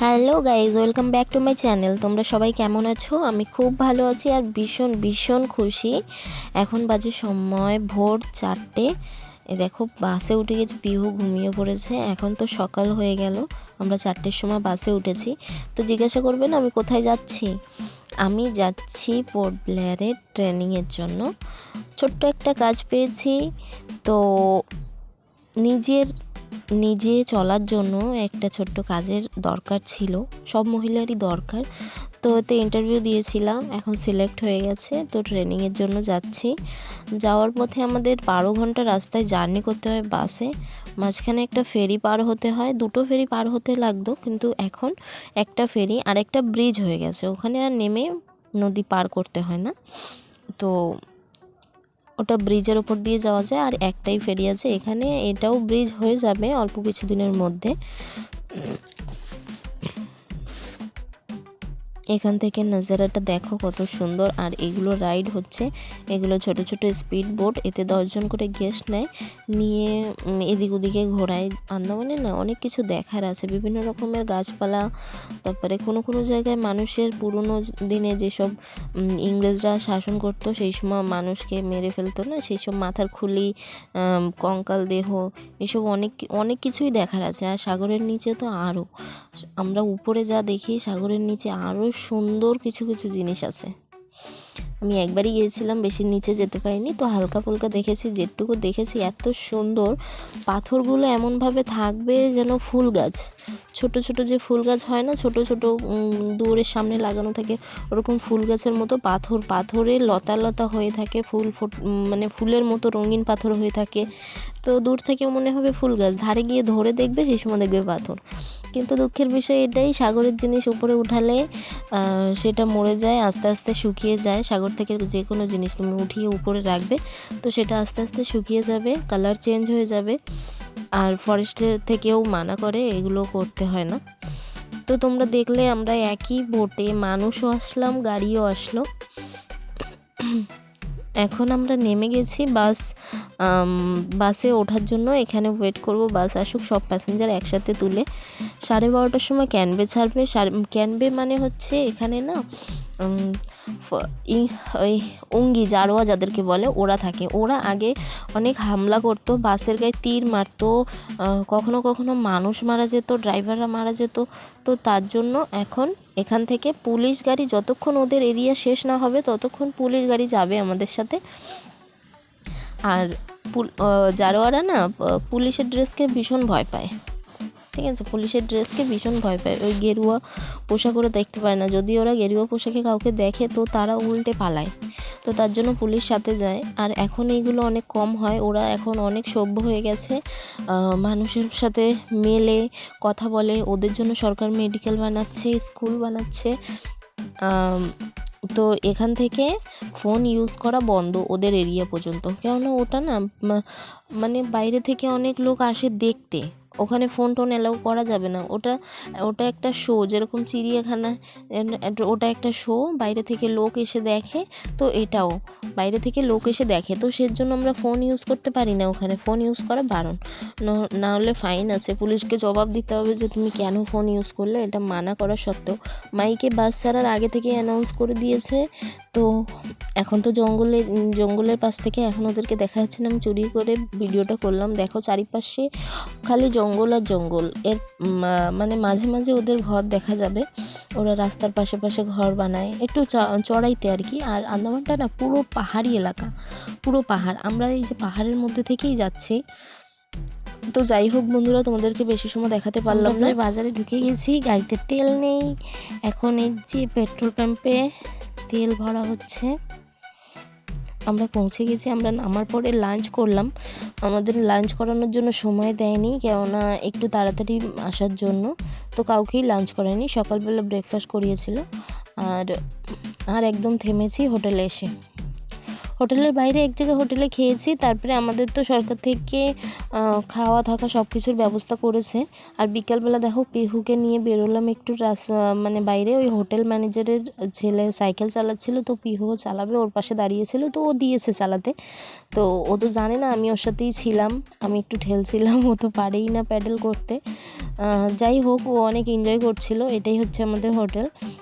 Hello guys, welcome back to my channel. তোমরা সবাই কেমন আছো? আমি খুব ভালো আছি আর ভীষণ ভীষণ খুশি। এখন বাজে সময় ভোর 4টে। দেখো বাসে উঠে গেছি, পিহু ঘুমিয়ে পড়েছে। এখন তো সকাল হয়ে গেল, আমরা 4টের সময় বাসে উঠেছি। তো জিজ্ঞাসা করবেন আমি কোথায় যাচ্ছি? আমি যাচ্ছি পোর্ট ব্লেয়ারে ট্রেনিংয়ের জন্য। ছোট্ট একটা কাজ পেয়েছি, তো নিজে চলার জন্য একটা ছোট্ট কাজের দরকার ছিল, সব মহিলারই দরকার। তো এতে ইন্টারভিউ দিয়েছিলাম, এখন সিলেক্ট হয়ে গেছে। তো ট্রেনিংয়ের জন্য যাচ্ছি। যাওয়ার পথে আমাদের 12 ঘন্টা রাস্তায় জার্নি করতে হয় বাসে। মাঝখানে একটা ফেরি পার হতে হয়, দুটো ফেরি পার হতে লাগতো, কিন্তু এখন একটা ফেরি আর একটা ব্রিজ হয়ে গেছে, ওখানে আর নেমে নদী পার করতে হয় না। তো ওটা ব্রিজের ওপর দিয়ে যাওয়া যায়, আর একটাই ফেরি আছে এখানে। এটাও ব্রিজ হয়ে যাবে অল্প কিছু দিনের মধ্যে। এখান থেকে নজারাটা দেখো কত সুন্দর। আর এগুলো রাইড হচ্ছে, এগুলো ছোট ছোট স্পিড বোট, এতে 10জন করে গেস্ট নিয়ে এদিক ওদিকে ঘোরায়। আন্দামানে না অনেক কিছু দেখার আছে, বিভিন্ন রকমের গাছপালা। তারপরে কোনো জায়গায় মানুষের পুরনো দিনে যেসব ইংরেজরা শাসন করতো, সেই সময় মানুষকে মেরে ফেলতো না, সেই সব মাথার খুলি, কঙ্কাল দেহ, এসব অনেক কিছুই দেখার আছে। আর সাগরের নিচে তো আরও, আমরা উপরে যা দেখি সাগরের নিচে আরও সুন্দর কিছু কিছু জিনিস আছে। আমি একবারই গিয়েছিলাম, বেশি নিচে যেতে পারিনি, তো হালকা ফুলকা দেখেছি। যেটুকু দেখেছি এত সুন্দর, পাথরগুলো এমনভাবে থাকবে যেন ফুল গাছ, ছোট ছোট যে ফুল গাছ হয় না, ছোট ছোট দুয়ারের সামনে লাগানো থাকে, ওরকম ফুল গাছের মতো পাথরে লতা লতা হয়ে থাকে, মানে ফুলের মতো রঙিন পাথর হয়ে থাকে। তো দূর থেকে মনে হবে ফুল গাছ, ধারে গিয়ে ধরে দেখবে সেই সময় দেখবে পাথর। কিন্তু দুঃখের বিষয় এটাই, সাগরের জিনিস উপরে উঠালে সেটা মরে যায়, আস্তে আস্তে শুকিয়ে যায়। সাগর থেকে যে কোনো জিনিস তুমি উঠিয়ে উপরে রাখবে, তো সেটা আস্তে আস্তে শুকিয়ে যাবে, কালার চেঞ্জ হয়ে যাবে। আর ফরেস্টের থেকেও মানা করে, এগুলো করতে হয় না। তো তোমরা দেখলে আমরা একই বোটে, মানুষও আসলাম, গাড়িও আসলো। এখন আমরা নেমে গেছি, বাসে ওঠার জন্য এখানে ওয়েট করব, বাস আসুক, সব প্যাসেঞ্জার একসাথে তুলে 12:30টার সময় ক্যানবে ছাড়বে। ক্যানবে মানে হচ্ছে এখানে না ওই উঙ্গি জারোয়া যাদেরকে বলে, ওরা থাকে। ওরা আগে অনেক হামলা করতো, বাসের গায়ে তীর মারতো, কখনো কখনো মানুষ মারা যেত, ড্রাইভাররা মারা যেত। তো তার জন্য এখন এখান থেকে পুলিশ গাড়ি, যতক্ষণ ওদের এরিয়া শেষ না হবে ততক্ষণ পুলিশ গাড়ি যাবে আমাদের সাথে। আর জারোয়ারা না পুলিশের ড্রেসকে ভীষণ ভয় পায়, ঠিক আছে? পুলিশের ড্রেসকে ভীষণ ভয় পায়, ওই গেরুয়া পোশাক ওরা দেখতে পায় না। যদি ওরা গেরুয়া পোশাকে কাউকে দেখে তো তারা উল্টে পালায়, তো তার জন্য পুলিশ সাথে যায়। আর এখন এইগুলো অনেক কম হয়, ওরা এখন অনেক সভ্য হয়ে গেছে, মানুষের সাথে মেলে কথা বলে। ওদের জন্য সরকার মেডিকেল বানাচ্ছে, স্কুল বানাচ্ছে। তো এখান থেকে ফোন ইউজ করা বন্ধ ওদের এরিয়া পর্যন্ত, কেননা ওটা না মানে বাইরে থেকে অনেক লোক আসে দেখতে, ওখানে ফোন টোন অ্যালাউ করা যাবে না। ওটা একটা শো, যেরকম চিড়িয়াখানা, ওটা একটা শো, বাইরে থেকে লোক এসে দেখে। তো এটাও বাইরে থেকে লোক এসে দেখে, তো সেজন্য আমরা ফোন ইউজ করতে পারি না, ওখানে ফোন ইউজ করা বারণ। না হলে ফাইন আছে, পুলিশকে জবাব দিতে হবে যে তুমি কেন ফোন ইউজ করলে। এটা মানা করা সত্ত্বেও মাইকে বাস ছাড়ার আগে থেকে অ্যানাউন্স করে দিয়েছে। তো এখন তো জঙ্গলের পাশ থেকে এখন ওদেরকে দেখা যাচ্ছে না, আমি চুরি করে ভিডিওটা করলাম। দেখো চারিপাশে খালি জঙ্গল আর জঙ্গল, এর মানে মাঝে মাঝে ওদের ঘর দেখা যাবে, ওরা রাস্তার পাশে পাশে ঘর বানায়, একটু চড়াইতে আর কি। আর আন্দামানটা না পুরো পাহাড়ি এলাকা, পুরো পাহাড়, আমরা এই যে পাহাড়ের মধ্যে থেকেই যাচ্ছি। তো যাই হোক বন্ধুরা, তোমাদেরকে বেশি সময় দেখাতে পারলাম না। বাজারে ঢুকে গেছি, গাড়িতে তেল নেই, এখন এই যে পেট্রোল পাম্পে তেল ভরা হচ্ছে। আমরা পৌঁছে গেছি, আমরা নামার পরে লাঞ্চ করলাম। আমাদের লাঞ্চ করানোর জন্য সময় দেয়নি, কেননা একটু তাড়াতাড়ি আসার জন্য, তো কাউকেই লাঞ্চ করায়নি। সকালবেলা ব্রেকফাস্ট করিয়েছিল। আর একদম থেমেছি হোটেলে এসে। হোটেলের বাইরে এক জায়গায় হোটেলে খেয়েছি। তারপরে আমাদের তো সরকার থেকে খাওয়া থাকা সব কিছুর ব্যবস্থা করেছে। আর বিকালবেলা দেখো পিহুকে নিয়ে বেরোলাম একটু মানে বাইরে। ওই হোটেল ম্যানেজারের ছেলে সাইকেল চালাচ্ছিল, তো পিহুও চালাবে, ওর পাশে দাঁড়িয়েছিল, তো ও দিয়েছে চালাতে। তো ও তো জানে না আমি ওর সাথেই ছিলাম, আমি একটু ঠেলছিলাম, ও তো পারেই না প্যাডেল করতে। যাই হোক, ও অনেক এনজয় করছিল। এটাই হচ্ছে আমাদের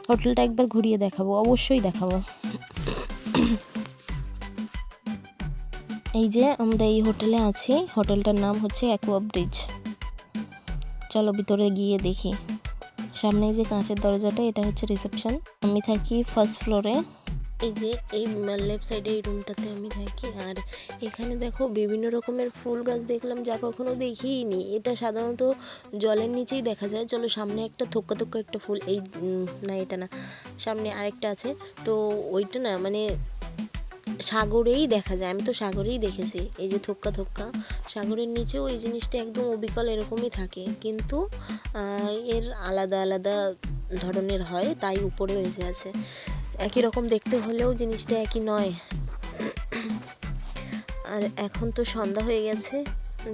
হোটেলটা একবার ঘুরিয়ে দেখাবো, অবশ্যই দেখাবো। এই যে আমরা এই হোটেলে আছি, হোটেলটার নাম হচ্ছে অ্যাকোয়া ব্রিজ। চলো ভিতরে গিয়ে দেখি। সামনে যে কাঁচের দরজাটা, এটা হচ্ছে রিসেপশন। আমি থাকি ফার্স্ট ফ্লোরে। এই যে এই লেফট সাইডে এই রুমটাতে আমি থাকি। আর এখানে দেখো বিভিন্ন রকমের ফুল গাছ দেখলাম, যা কখনো দেখিইনি। এটা সাধারণত জলের নিচেই দেখা যায়। চলো সামনে একটা থোক্কা থোক্কা একটা ফুল, এই না এটা না, সামনে আরেকটা আছে, তো ওইটা না মানে সাগরেই দেখা যায়। আমি তো সাগরেই দেখেছি, এই যে থোক্কা থোক্কা সাগরের নিচেও এই জিনিসটা একদম অবিকল এরকমই থাকে, কিন্তু এর আলাদা আলাদা ধরনের হয়, তাই উপরে বেঁচে আছে। একই রকম দেখতে হলেও জিনিসটা একই নয়। আর এখন তো সন্ধ্যা হয়ে গেছে,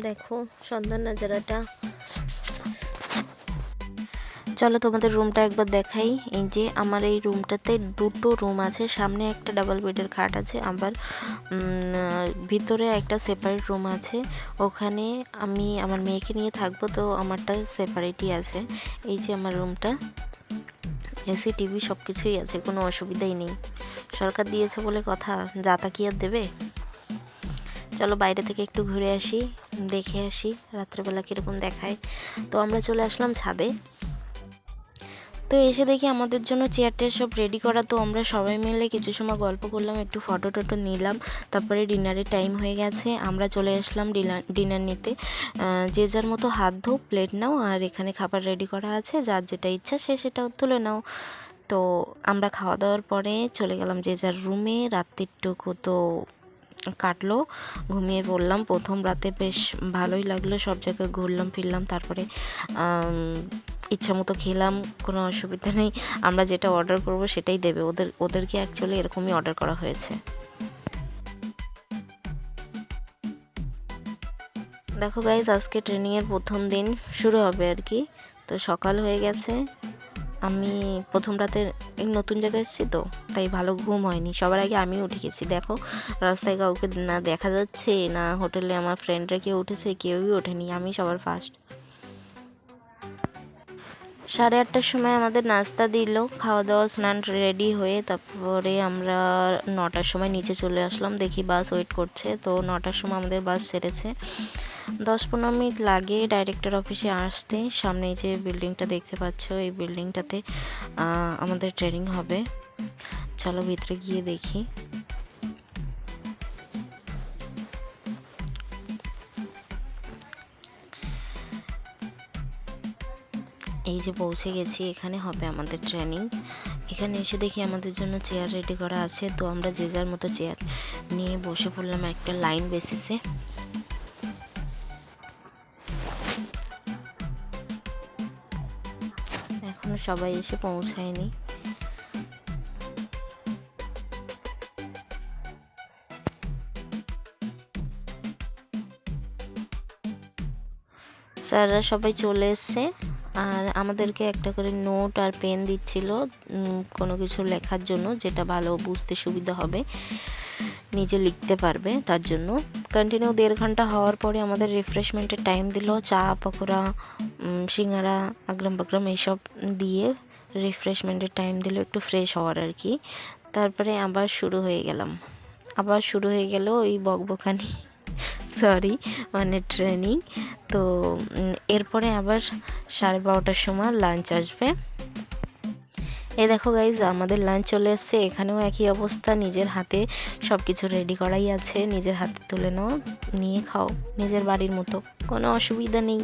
দেখো সন্ধ্যার নাজারাটা। চলো তোমাদের রুমটা একবার দেখাই। এই যে আমার এই রুমটাতে দুটো রুম আছে, সামনে একটা ডাবল বেডের খাট আছে, আবার ভিতরে একটা সেপারেট রুম আছে। ওখানে আমি আমার মেয়েকে নিয়ে থাকবো, তো আমারটা সেপারেটই আছে। এই যে আমার রুমটা, এসি টিভি সব কিছুই আছে, কোনো অসুবিধাই নেই। সরকার দিয়েছে বলে কথা, যাতা কি আর দেবে। চলো বাইরে থেকে একটু ঘুরে আসি, দেখে আসি রাত্রেবেলা কীরকম দেখায়। তো আমরা চলে আসলাম ছাদে। তো এসে দেখি আমাদের জন্য চেয়ার টেয়ার সব রেডি করা। তো আমরা সবাই মিলে কিছু সময় গল্প করলাম, একটু ফটো টটো নিলাম। তারপরে ডিনারের টাইম হয়ে গেছে, আমরা চলে আসলাম ডিনার নিতে। যে যার মতো হাত ধো, প্লেট নাও, আর এখানে খাবার রেডি করা আছে, যার যেটা ইচ্ছা সে সেটাও তুলে নাও। তো আমরা খাওয়া দাওয়ার পরে চলে গেলাম যে যার রুমে। রাত্রিটুকু তো কাটলো, ঘুমিয়ে পড়লাম। প্রথম রাতে বেশ ভালোই লাগলো, সব জায়গায় ঘুরলাম ফিরলাম, তারপরে ইচ্ছা মতো খেলাম, কোনো অসুবিধা নেই। আমরা যেটা অর্ডার করব সেটাই দেবে, ওদেরকে অ্যাকচুয়ালি এরকমই অর্ডার করা হয়েছে। দেখো গাইজ, আজকে ট্রেনিংয়ের প্রথম দিন শুরু হবে আর কি। তো সকাল হয়ে গেছে, আমি প্রথম রাতে নতুন জায়গায় এসেছি, তো তাই ভালো ঘুম হয়নি। সবার আগে আমি উঠে গেছি। দেখো রাস্তায় কাউকে না দেখা যাচ্ছে, না হোটেলে আমার ফ্রেন্ডরা কেউ উঠেছে, কেউই ওঠেনি, আমি সবার ফার্স্ট। 8:30টার সময় আমাদের নাস্তা দিল, খাওয়া দাওয়া স্নান রেডি হয়ে তারপরে আমরা 9টার সময় নিচে চলে আসলাম। দেখি বাস ওয়েট করছে, তো 9টার সময় আমাদের বাস ছেড়েছে। 10-15 মিনিট লাগে ডাইরেক্টর অফিসে আসতে। সামনে যে বিল্ডিংটা দেখতে পাচ্ছ, এই বিল্ডিংটাতে আমাদের ট্রেনিং হবে। চলো ভিতরে গিয়ে দেখি। এই যে পৌঁছে গেছি, এখানে হবে আমাদের ট্রেনিং। এখানে এসে দেখি আমাদের জন্য চেয়ার রেডি করা আছে, তো আমরা যে যার মতো চেয়ার নিয়ে বসে পড়লাম একটা লাইন বেসিসে। এখনো সবাই এসে পৌঁছায়নি। স্যাররা সবাই চলে এসছে, আর আমাদেরকে একটা করে নোট আর পেন দিচ্ছিল কোনো কিছু লেখার জন্য, যেটা ভালো বুঝতে সুবিধা হবে, নিজে লিখতে পারবে তার জন্য। কন্টিনিউ 1.5 ঘন্টা হওয়ার পরে আমাদের রিফ্রেশমেন্টের টাইম দিল। চা, পকোড়া, সিঙ্গারা, আগ্রাম বাগ্রাম এইসব দিয়ে রিফ্রেশমেন্টের টাইম দিল, একটু ফ্রেশ হওয়ার আর কি। তারপরে আবার শুরু হয়ে গেল ওই বকবকানি, সরি মানে ট্রেনিং। তো এরপরে আবার 12:30টার সময় লাঞ্চ আসবে। এই দেখো গাইজ, আমাদের লাঞ্চ চলে এসছে। এখানেও একই অবস্থা, নিজের হাতে সব কিছু রেডি করাই আছে, নিজের হাতে তুলে নাও, নিয়ে খাও নিজের বাড়ির মতো, কোনো অসুবিধা নেই।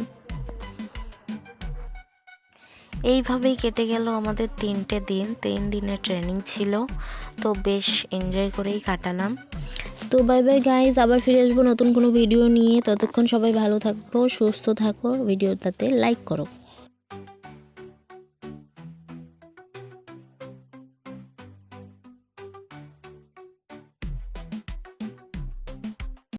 এইভাবেই কেটে গেল আমাদের 3টে দিন। 3 দিনের ট্রেনিং ছিল, তো বেশ এনজয় করেই কাটালাম। তো বাই বাই গাইজ, আবার ফিরে আসবো নতুন কোনো ভিডিও নিয়ে। ততক্ষণ সবাই ভালো থাকো, সুস্থ থাকো, ভিডিওটাতে লাইক করো।